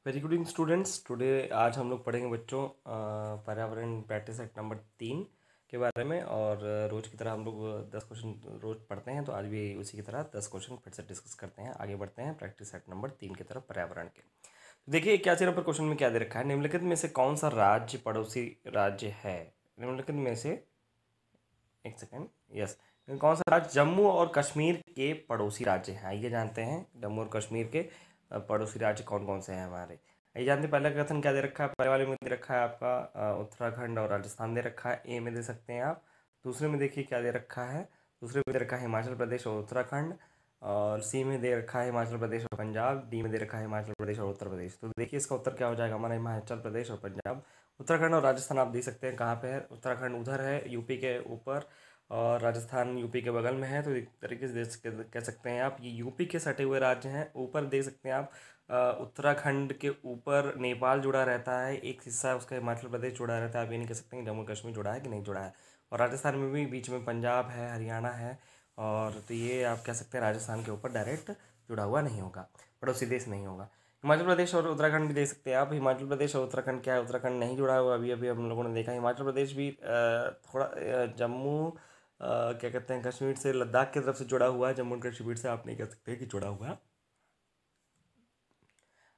Very good evening students. Today आज हम लोग पढ़ेंगे बच्चों पर्यावरण प्रैक्टिस एक्ट नंबर 3 के बारे में। और रोज़ की तरह हम लोग 10 क्वेश्चन रोज़ पढ़ते हैं, तो आज भी उसी की तरह 10 क्वेश्चन फिर से डिस्कस करते हैं। आगे बढ़ते हैं प्रैक्टिस एक्ट नंबर 3 की तरफ पर्यावरण के। तो देखिए 81 नंबर क्वेश्चन में क्या दे रखा है। निम्नलिखित में से कौन सा राज्य पड़ोसी राज्य है। निम्नलिखित में से एक सेकेंड, यस, कौन सा राज्य जम्मू और कश्मीर के पड़ोसी राज्य हैं। आइए जानते हैं जम्मू और कश्मीर के पड़ोसी राज्य कौन कौन से हैं हमारे। आइए जानते हैं पहला कथन क्या दे रखा है। पहले वाले में दे रखा है आपका उत्तराखंड और राजस्थान दे रखा है, ए में दे सकते हैं आप। दूसरे में देखिए क्या दे रखा है, दूसरे में दे रखा है हिमाचल प्रदेश और उत्तराखंड। और सी में दे रखा है हिमाचल प्रदेश और पंजाब। डी में दे रखा है हिमाचल प्रदेश और उत्तर प्रदेश। तो देखिए इसका उत्तर क्या हो जाएगा हमारा, हिमाचल प्रदेश और पंजाब। उत्तराखंड और राजस्थान आप देख सकते हैं कहाँ पे है। उत्तराखंड उधर है यूपी के ऊपर, और राजस्थान यूपी के बगल में है। तो एक तरीके से कह सकते हैं आप ये यूपी के सटे हुए राज्य हैं। ऊपर देख सकते हैं आप उत्तराखंड के ऊपर नेपाल जुड़ा रहता है, एक हिस्सा उसका हिमाचल प्रदेश जुड़ा रहता है। आप ये नहीं कह सकते हैं जम्मू कश्मीर जुड़ा है कि नहीं जुड़ा है। और राजस्थान में भी बीच में पंजाब है, हरियाणा है। और तो ये आप कह सकते हैं राजस्थान के ऊपर डायरेक्ट जुड़ा हुआ नहीं होगा, पड़ोसी देश नहीं होगा। हिमाचल प्रदेश और उत्तराखंड भी देख सकते हैं आप। हिमाचल प्रदेश और उत्तराखंड क्या है, उत्तराखंड नहीं जुड़ा हुआ। अभी अभी हम लोगों ने देखा हिमाचल प्रदेश भी थोड़ा जम्मू क्या कहते हैं कश्मीर से लद्दाख की तरफ से जुड़ा हुआ है। जम्मू एंड कश्मीर से आप नहीं कह सकते कि जुड़ा हुआ है।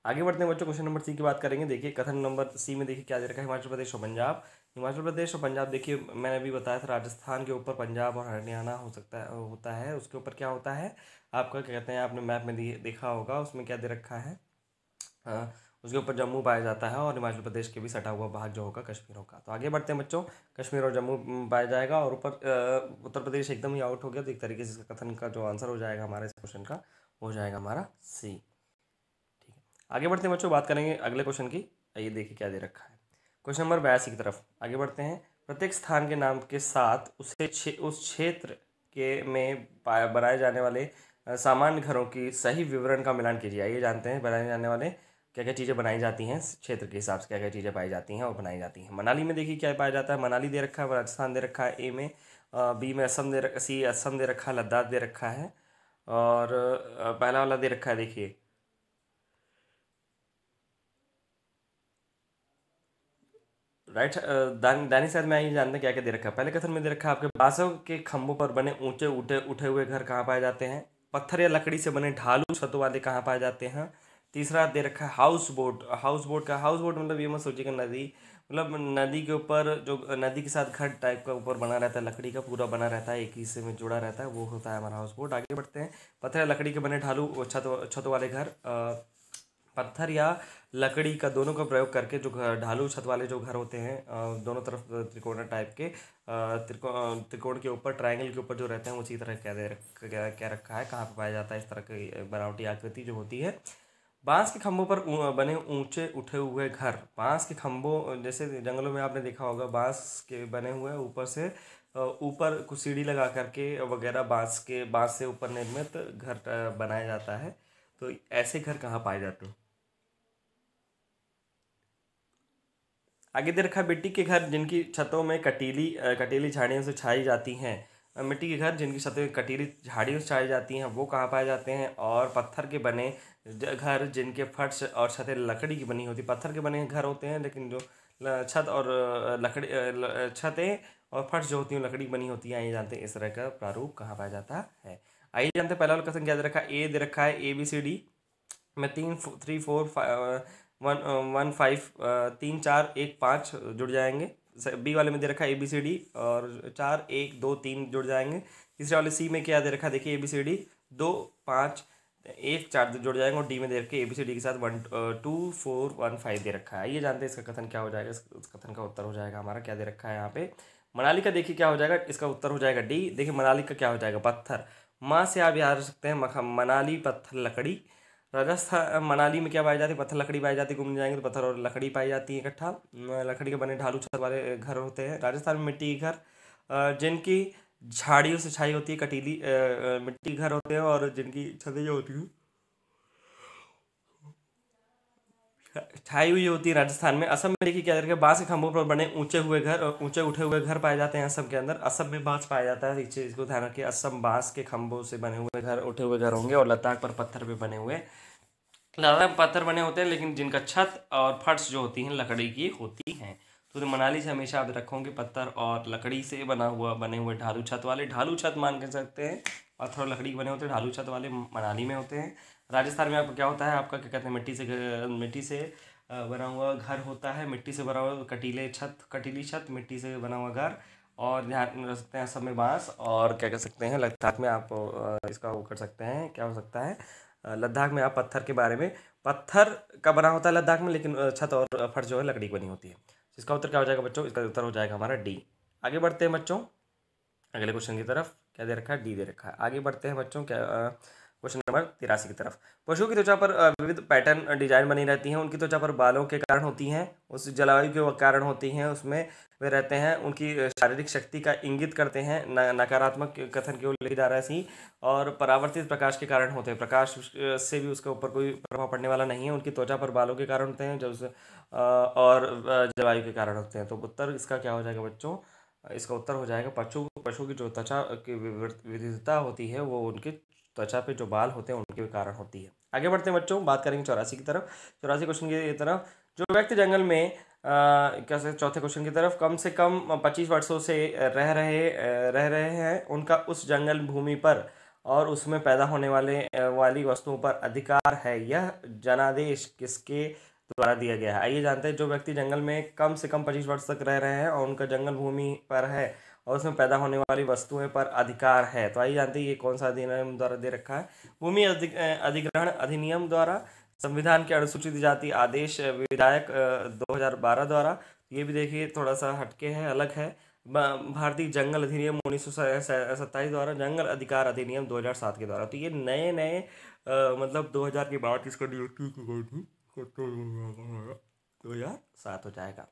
आगे बढ़ते हैं बच्चों, क्वेश्चन नंबर सी की बात करेंगे। देखिए कथन नंबर सी में देखिए क्या दे रखा है, हिमाचल प्रदेश और पंजाब। हिमाचल प्रदेश और पंजाब देखिए मैंने अभी बताया था राजस्थान के ऊपर पंजाब और हरियाणा हो सकता है होता है। उसके ऊपर क्या होता है आपका, क्या कहते हैं, आपने मैप में देखा होगा, उसमें क्या दे रखा है, उसके ऊपर जम्मू पाया जाता है और हिमाचल प्रदेश के भी सटा हुआ भाग जो होगा कश्मीर होगा। तो आगे बढ़ते हैं बच्चों, कश्मीर और जम्मू पाया जाएगा और ऊपर उत्तर प्रदेश एकदम ही आउट हो गया। तो एक तरीके से इसका कथन का जो आंसर हो जाएगा हमारे इस क्वेश्चन का, हो जाएगा हमारा सी। ठीक है, आगे बढ़ते हैं बच्चों, बात करेंगे अगले क्वेश्चन की। आइए देखिए क्या दे रखा है, क्वेश्चन नंबर 82 की तरफ आगे बढ़ते हैं। प्रत्येक स्थान के नाम के साथ उस क्षेत्र के में बनाए जाने वाले सामान्य घरों की सही विवरण का मिलान कीजिए। आइए जानते हैं बनाए जाने वाले क्या क्या चीज़ें बनाई जाती हैं, क्षेत्र के हिसाब से क्या क्या चीज़ें पाई जाती हैं और बनाई जाती हैं। मनाली में देखिए क्या पाया जाता है, मनाली दे रखा है, राजस्थान दे रखा है ए में। बी में असम दे रखा, सी असम दे रखा है, लद्दाख दे रखा है। और पहला वाला दे रखा है देखिए राइट। दानी शायद मैं ये जानते हैं क्या क्या दे रखा है। पहले कथन में दे रखा है आपके बांसों के खंभों पर बने ऊंचे उठे उठे हुए घर कहाँ पाए जाते हैं। पत्थर या लकड़ी से बने ढालू छतों वाले कहाँ पाए जाते हैं। तीसरा दे रखा है हाउस बोट। हाउस बोट का हाउस बोट मतलब ये मत सोचिएगा नदी, मतलब नदी के ऊपर जो नदी के साथ घर टाइप का ऊपर बना रहता है, लकड़ी का पूरा बना रहता है, एक ही हिस्से में जुड़ा रहता है, वो होता है हमारा हाउस बोट। आगे बढ़ते हैं, पत्थर या लकड़ी के बने ढालू छत वाले घर। पत्थर या लकड़ी का दोनों का प्रयोग करके जो घर ढालू छत वाले जो घर होते हैं दोनों तरफ त्रिकोण टाइप के त्रिकोण के ऊपर ट्रायंगल के ऊपर जो रहते हैं उसी तरह क्या रखा है, कहाँ पे पाया जाता है इस तरह की बनावटी आकृति जो होती है। बांस के खंभों पर बने ऊंचे उठे हुए घर। बांस के खंभों जैसे जंगलों में आपने देखा होगा बांस के बने हुए ऊपर से ऊपर कुछ सीढ़ी लगा करके वगैरह बांस से ऊपर निर्मित घर बनाया जाता है। तो ऐसे घर कहाँ पाए जाते हैं। आगे दे रखा है मिट्टी के घर जिनकी छतों में कटीली झाड़ियों से छाई जाती हैं। मिट्टी के घर जिनकी छतें कटीली झाड़ियों से छाई जाती हैं वो कहाँ पाए जाते हैं। और पत्थर के बने घर जिनके फर्श और छतें लकड़ी की बनी होती, पत्थर के बने घर होते हैं लेकिन जो छत और छतें और फर्श जो होती हैं लकड़ी की बनी होती हैं। ये जानते हैं इस तरह का प्रारूप कहाँ पाया जाता है। आइए जानते हैं पहला वाला क्वेश्चन क्या दे रखा है। ए दे रखा है ABCD में 3 3 4 1 5 3 4 1 5 जुड़ जाएंगे। बी वाले में दे रखा है ABCD और 4 1 2 3 जुड़ जाएंगे। तीसरे वाले सी में क्या दे रखा है देखिए ABCD 2 5 1 4 जुड़ जाएंगे। और डी में दे रखे ABCD के साथ 1 2 4 1 5 दे रखा है। ये जानते हैं इसका कथन क्या हो जाएगा। इस कथन का उत्तर हो जाएगा हमारा क्या दे रखा है यहाँ पे, मनाली का देखिए क्या हो जाएगा, इसका उत्तर हो जाएगा डी। देखिए मनाली का क्या हो जाएगा, पत्थर। माँ से आप याद रख सकते हैं मनाली पत्थर लकड़ी। राजस्थान मनाली में क्या पाई जाती है, पत्थर लकड़ी पाई जाती है। घूमने जाएंगे तो पत्थर और लकड़ी पाई जाती है इकट्ठा। लकड़ी के बने ढालू छत वाले घर होते हैं। राजस्थान में मिट्टी के घर जिनकी झाड़ियों से छाई होती है, कटीली मिट्टी घर होते हैं और जिनकी छतें जो होती हैं छाई हुई होती है राजस्थान में। असम में देखिए क्या करके बांस के खंभों पर बने ऊंचे हुए घर और ऊंचे उठे हुए घर पाए जाते हैं असम के अंदर। असम में बांस पाया जाता है, इस चीज़ को ध्यान रखिए। असम बांस के खंभों से बने हुए घर, उठे हुए घर होंगे। और लद्दाख पर पत्थर पे बने हुए, लद्दाख में पत्थर बने होते हैं लेकिन जिनका छत और फर्श जो होती हैं लकड़ी की होती हैं। तो मनाली से हमेशा आप रखोगे पत्थर और लकड़ी से बने हुए ढालू छत वाले, ढालू छत मान के सकते हैं, और थोड़ा लकड़ी के बने होते हैं ढालू छत वाले मनाली में होते हैं। राजस्थान में आपको क्या होता है, आपका क्या कहते हैं, मिट्टी से बना हुआ घर होता है, मिट्टी से बना हुआ कटीली छत, मिट्टी से बना हुआ घर। और ध्यान रख सकते हैं सब में बांस। और क्या कह सकते हैं, लद्दाख में आप इसका वो कर सकते हैं, क्या हो सकता है, लद्दाख में आप पत्थर के बारे में, पत्थर का बना होता है लद्दाख में, लेकिन छत और फर्श जो है लकड़ी की बनी होती है। इसका उत्तर क्या हो जाएगा बच्चों, इसका उत्तर हो जाएगा हमारा डी। आगे बढ़ते हैं बच्चों अगले क्वेश्चन की तरफ। क्या दे रखा है, डी दे रखा है। आगे बढ़ते हैं बच्चों, क्या क्वेश्चन नंबर 83 की तरफ। पशुओं की त्वचा पर विविध पैटर्न डिजाइन बनी रहती हैं। उनकी त्वचा पर बालों के कारण होती हैं, उस जलवायु के कारण होती हैं उसमें वे रहते हैं, उनकी शारीरिक शक्ति का इंगित करते हैं। नकारात्मक कथन की ओर ले जा रहा है सी। और परावर्तित प्रकाश के कारण होते हैं, प्रकाश से भी उसके ऊपर कोई प्रभाव पड़ने वाला नहीं है। उनकी त्वचा पर बालों के कारण होते हैं, और जलवायु के कारण होते हैं। तो उत्तर इसका क्या हो जाएगा बच्चों, इसका उत्तर हो जाएगा पशु की जो त्वचा की विविधता होती है वो उनकी त्वचा पे जो बाल होते हैं उनके कारण होती है। आगे बढ़ते हैं बच्चों, बात करेंगे 84 की तरफ। 84 क्वेश्चन की तरफ, जो व्यक्ति जंगल में कैसे, चौथे क्वेश्चन की तरफ, कम से कम 25 वर्षों से रह रहे हैं, उनका उस जंगल भूमि पर और उसमें पैदा होने वाली वस्तुओं पर अधिकार है। यह जनादेश किसके द्वारा दिया गया है। आइए जानते हैं, जो व्यक्ति जंगल में कम से कम 25 वर्ष तक रह रहे हैं और उनका जंगल भूमि पर है और उसमें पैदा होने वाली वस्तुएं पर अधिकार है, तो आइए जानते हैं ये कौन सा अधिनियम द्वारा दे रखा है। भूमि अधिग्रहण अधिनियम द्वारा, संविधान के अनुसूचित जाति आदेश विधायक 2012 द्वारा। ये भी देखिए थोड़ा सा हटके है, अलग है। भारतीय जंगल अधिनियम 1927 द्वारा, जंगल अधिकार अधिनियम 2007 के द्वारा। तो ये नए नए मतलब 2000 की बात इसका नियुक्ति की गई थी। 2007 हो जाएगा,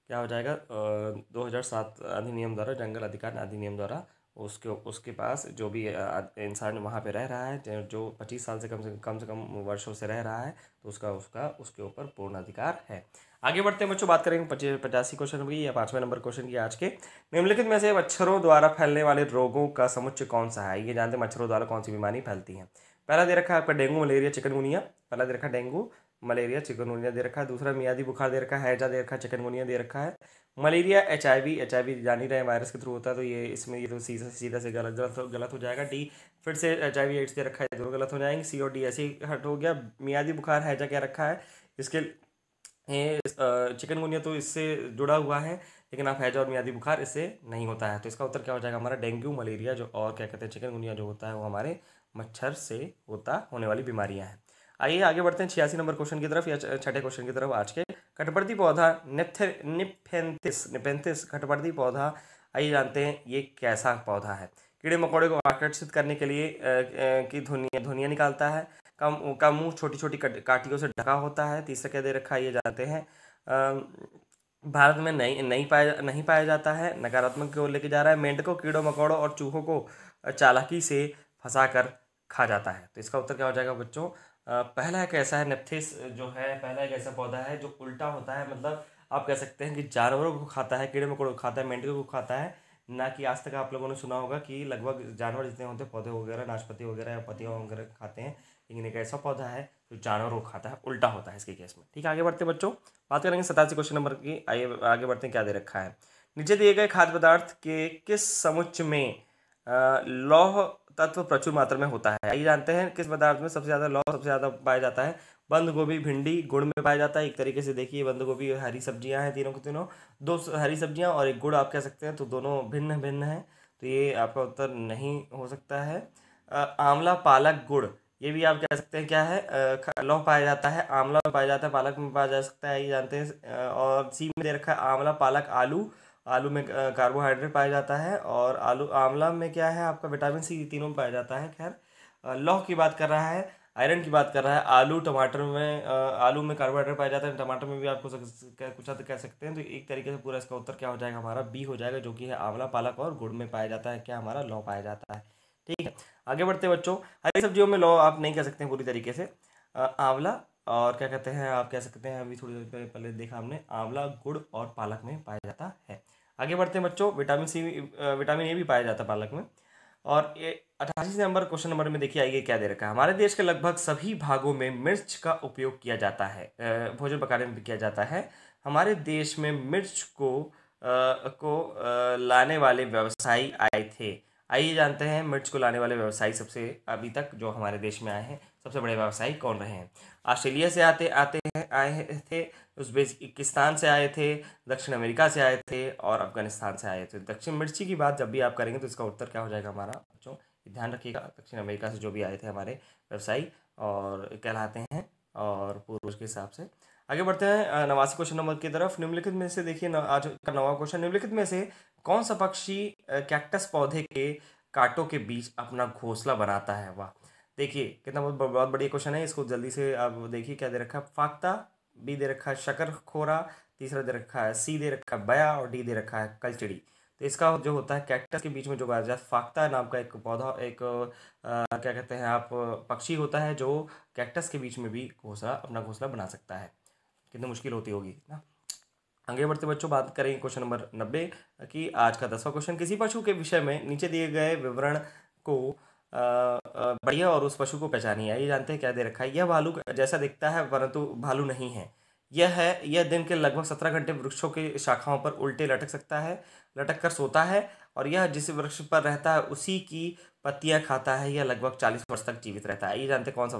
क्या हो जाएगा, 2007 अधिनियम द्वारा, जंगल अधिकार अधिनियम द्वारा उसके पास जो भी इंसान वहाँ पे रह रहा है, जो 25 साल से कम वर्षों से रह रहा है, तो उसके ऊपर पूर्ण अधिकार है। आगे बढ़ते हैं बच्चों, बात करेंगे 85 क्वेश्चन की या 5वें नंबर क्वेश्चन की आज के। निम्नलिखित में से मच्छरों द्वारा फैलने वाले रोगों का समुच्चय कौन सा है। ये जानते हैं मच्छरों द्वारा कौन सी बीमारी फैलती है। पहला दे रखा है आपका डेंगू मलेरिया चिकनगुनिया, पहला दे रखा है डेंगू मलेरिया चिकनगुनिया दे रखा है। दूसरा मियादी बुखार दे रखा है, हैजा दे रखा है, चिकनगुनिया दे रखा है। मलेरिया HIV जान ही रहे हैं वायरस के थ्रू होता है, तो ये इसमें ये तो सीधा से गलत हो जाएगा। डी फिर से HIV AIDS दे रखा है, दोनों गलत हो जाएंगे। C और D ऐसे ही हट हो गया। मियादी बुखार हैजा क्या रखा है, इसके चिकनगुनिया तो इससे जुड़ा हुआ है, लेकिन आप हैजा और मियादी बुखार इससे नहीं होता है। तो इसका उत्तर क्या हो जाएगा हमारा, डेंगू मलेरिया जो और क्या कहते हैं चिकनगुनिया जो होता है वो हमारे मच्छर से होने वाली बीमारियां हैं। आइए आगे बढ़ते हैं 86 नंबर क्वेश्चन की तरफ या छठे क्वेश्चन की तरफ आज के। कटवर्ती पौधा निपेंथिस कटवर्ती पौधा, आइए जानते हैं ये कैसा पौधा है। कीड़े मकोड़े को आकर्षित करने के लिए की धुनियाँ निकालता है। का मुंह छोटी छोटी कांटियों से ढका होता है। तीसरा क्या दे रखा है ये जानते हैं। भारत में नहीं पाया जाता है। नकारात्मक की ओर लेके जा रहा है। मेंढकों, कीड़ों मकोड़ों और चूहों को चालाकी से फंसा कर खा जाता है। तो इसका उत्तर क्या हो जाएगा बच्चों, पहला एक ऐसा है नेप्थिस जो है, पहला एक ऐसा पौधा है जो उल्टा होता है, मतलब आप कह सकते हैं कि जानवरों को खाता है, कीड़े मकोड़ों को खाता है, मेंढकों को खाता है। ना कि आज तक आप लोगों ने सुना होगा कि लगभग जानवर जितने होते हैं पौधे वगैरह, नाशपाती वगैरह या पत्तियाँ वगैरह खाते हैं, लेकिन एक ऐसा पौधा है जो जानवरों को खाता है, उल्टा होता है इसके केस में। ठीक है, आगे बढ़ते हैं बच्चों, बात करेंगे 87 क्वेश्चन नंबर की। आइए आगे बढ़ते हैं, क्या दे रखा है। नीचे दिए गए खाद्य पदार्थ के किस समुच्चय में लौह तत्व प्रचुर मात्रा में होता है। आइए जानते हैं किस पदार्थ में सबसे ज़्यादा लौह सबसे ज़्यादा पाया जाता है। बंद गोभी भिंडी गुड़ में पाया जाता है। एक तरीके से देखिए बंद गोभी हरी सब्जियां हैं, तीनों की तीनों, दो हरी सब्जियां और एक गुड़ आप कह सकते हैं, तो दोनों भिन्न भिन्न हैं, तो ये आपका उत्तर नहीं हो सकता है। आंवला पालक गुड़, ये भी आप कह सकते हैं क्या है, लौह पाया जाता है। आंवला में पाया जाता है, पालक में पाया जा सकता है, ये जानते हैं। और सी में दे रखा है आंवला पालक आलू, आलू में कार्बोहाइड्रेट पाया जाता है। और आंवला में क्या है आपका विटामिन सी, तीनों में पाया जाता है। खैर लौह की बात कर रहा है, आयरन की बात कर रहा है। आलू में कार्बोहाइड्रेट पाया जाता है, टमाटर में भी आपको कुछ हद कह सकते हैं। तो एक तरीके से पूरा इसका उत्तर क्या हो जाएगा हमारा, बी हो जाएगा, जो कि है आंवला पालक और गुड़ में पाया जाता है, क्या हमारा लौह पाया जाता है। ठीक है, आगे बढ़ते बच्चों। हरी सब्जियों में लौह आप नहीं कह सकते पूरी तरीके से। आंवला और क्या कहते हैं, आप कह सकते हैं, अभी थोड़ी देर पहले देखा हमने, आंवला गुड़ और पालक में पाया जाता है। आगे बढ़ते हैं बच्चों, विटामिन सी, विटामिन ए भी पाया जाता है पालक में। और ये 88 नंबर क्वेश्चन नंबर में देखिए, आइए क्या दे रखा है। हमारे देश के लगभग सभी भागों में मिर्च का उपयोग किया जाता है, भोजन पकाने में भी किया जाता है। हमारे देश में मिर्च को लाने वाले व्यवसायी आए थे। आइए जानते हैं मिर्च को लाने वाले व्यवसायी सबसे अभी तक जो हमारे देश में आए हैं, सबसे बड़े व्यवसायी कौन रहे हैं। ऑस्ट्रेलिया से आते आते हैं आए थे, उज़्बेकिस्तान से आए थे, दक्षिण अमेरिका से आए थे और अफगानिस्तान से आए थे। दक्षिण मिर्ची की बात जब भी आप करेंगे तो इसका उत्तर क्या हो जाएगा हमारा बच्चों, ध्यान रखिएगा। दक्षिण अमेरिका से जो भी आए थे हमारे व्यवसायी और कहलाते हैं, और पूर्वज के हिसाब से। आगे बढ़ते हैं 89 क्वेश्चन नंबर की तरफ। निम्नलिखित में से देखिए, आज का 9वां क्वेश्चन, निम्नलिखित में से कौन सा पक्षी कैक्टस पौधे के कांटों के बीच अपना घोंसला बनाता है। वाह, देखिए कितना बहुत बढ़िया क्वेश्चन है। इसको जल्दी से आप देखिए क्या दे रखा है, फाख्ता, बी दे रखा है शकरखोरा, तीसरा दे रखा है, सी दे रखा है बया, और डी दे रखा है कलचड़ी। तो इसका जो होता है कैक्टस के बीच में जो पाया जाता है, फाख्ता नाम का एक पौधा, एक क्या कहते हैं आप, पक्षी होता है जो कैक्टस के बीच में भी घोंसला, अपना घोंसला बना सकता है। कितनी मुश्किल होती होगी ना। आगे बढ़ते बच्चों, बात करेंगे क्वेश्चन नंबर 90 की। आज का 10वां क्वेश्चन, किसी पशु के विषय में नीचे दिए गए विवरण को पढ़िए और उस पशु को पहचानिए। ये जानते हैं क्या दे रखा है। यह भालू जैसा दिखता है परंतु भालू नहीं है। यह दिन के लगभग 17 घंटे वृक्षों की शाखाओं पर उल्टे लटक सकता है, लटक कर सोता है, और यह जिस वृक्ष पर रहता है उसी की पत्तियां खाता है। यह लगभग 40 वर्ष तक जीवित रहता है। ये जानते हैं कौन सा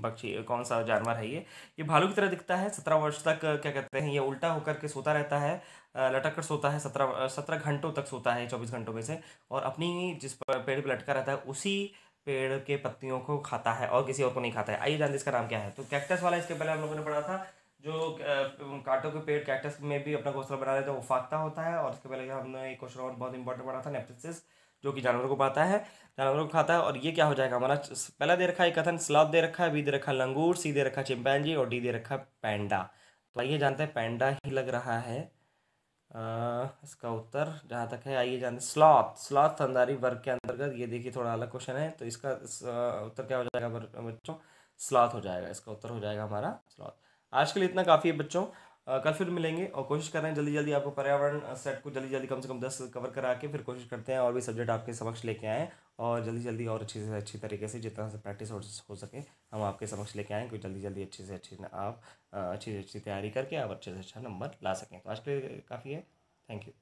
पक्षी, कौन सा जानवर है ये भालू की तरह दिखता है। 17 वर्ष तक क्या कहते हैं, ये उल्टा होकर के सोता रहता है, लटक कर सोता है, 17 घंटों तक सोता है 24 घंटों में से, और अपनी जिस पेड़ पर लटका रहता है उसी पेड़ के पत्तियों को खाता है और किसी और को नहीं खाता है। आइए जानते इसका नाम क्या है। तो कैक्टस वाला इसके पहले हम लोगों ने पढ़ा था, जो कांटों के पेड़ कैक्टस में भी अपना घोंसला बना लेता है, वो फाख्ता होता है। और इसके पहले हमने एक क्वेश्चन और बहुत इंपॉर्टेंट पढ़ा था, नेप्सिस, जो कि जानवरों को पाता है, जानवरों को खाता है। और ये क्या हो जाएगा हमारा, पहला दे रखा है कथन, स्लॉथ दे रखा है, बी दे रखा है लंगूर, सी दे रखा है चिंपैंजी, और डी दे रखा है पैंडा। तो आइए जानते हैं, पैंडा ही लग रहा है इसका उत्तर जहाँ तक है। आइए जानते, स्लॉथ, स्लॉथ स्तनधारी वर्ग के अंतर्गत। ये देखिए थोड़ा अलग क्वेश्चन है, तो इसका उत्तर क्या हो जाएगा बच्चों, स्लॉथ हो जाएगा। इसका उत्तर हो जाएगा हमारा स्लॉथ। आज के लिए इतना काफ़ी है बच्चों, कल फिर मिलेंगे, और कोशिश कर रहे हैं जल्दी जल्दी आपको पर्यावरण सेट को जल्दी जल्दी कम से कम 10 कवर करा के फिर कोशिश करते हैं और भी सब्जेक्ट आपके समक्ष लेके आएँ, और जल्दी जल्दी और अच्छी से अच्छी तरीके से जितना से प्रैक्टिस हो सके हम आपके समक्ष लेके आएँ, कोई जल्दी जल्दी अच्छी से अच्छी आप अच्छी से अच्छी तैयारी करके आप अच्छे से अच्छा नंबर ला सकें। तो आज के लिए काफ़ी है। Thank you.